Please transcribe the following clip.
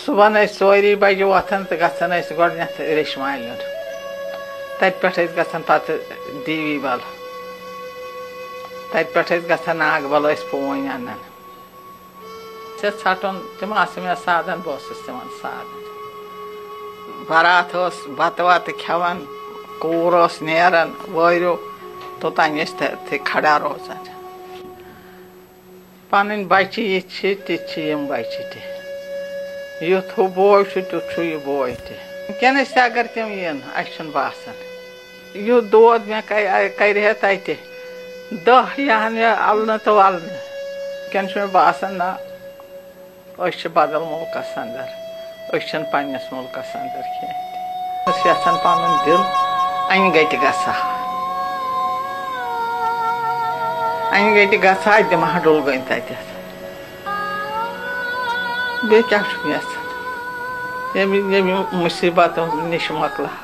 صبح 4 بجے وۄتھان تہٕ گژھان ٲسۍ گۄڈٕنٮ۪تھ ریٚشمالیُن تَتہِ پٮ۪ٹھ ٲسۍ گژھان پَتہٕ دیوی بل تَتہِ پٮ۪ٹھ ٲسۍ گژھان ناگبل ٲسۍ پوٗنۍ اَنان ژھٹُن تِم آسہٕ مےٚ سادن بہٕ ٲسٕس تِمن سادن بَرات ٲس بَتہٕ وَتہٕ کھٮ۪وان کوٗر ٲس نیران وٲرِو توٚتانۍ ٲسۍ تٔتھٕے کھڑا روزان پَنٕنۍ بَچہِ یِتھ چھِ تِتھۍ چھِ یِم بَچہِ تہِ یُتھ ہُہ بوے چھُ تیُتھ چھُ یہِ بوے تہِ وٕنکٮ۪نس تہِ اگر تِم یِن اَسہِ چھُنہٕ باسان یُتھ دود مےٚ کرِ ہے تَتہِ 10 یِہن مےٚ اَلنہٕ تہٕ وَلنہٕ وٕنکٮ۪ن چھُ مےٚ باسان نہ أسۍ چھِ بدل مُلکس اندر أسۍ چھِنہٕ پننِس مُلکس اندر کینٛہہ تہِ أسۍ یژھان پنُن دِل انہِ گٹہِ گژھِ ہا انہِ گٹہِ گژھِ ہا دِمہٕ ہا ڈُلگٔنۍ تتٮ۪تھ بیٚیہِ کیٛاہ چھُم یژھان ییٚمہِ مُصیبتو نِش مۄکلہٕ ہا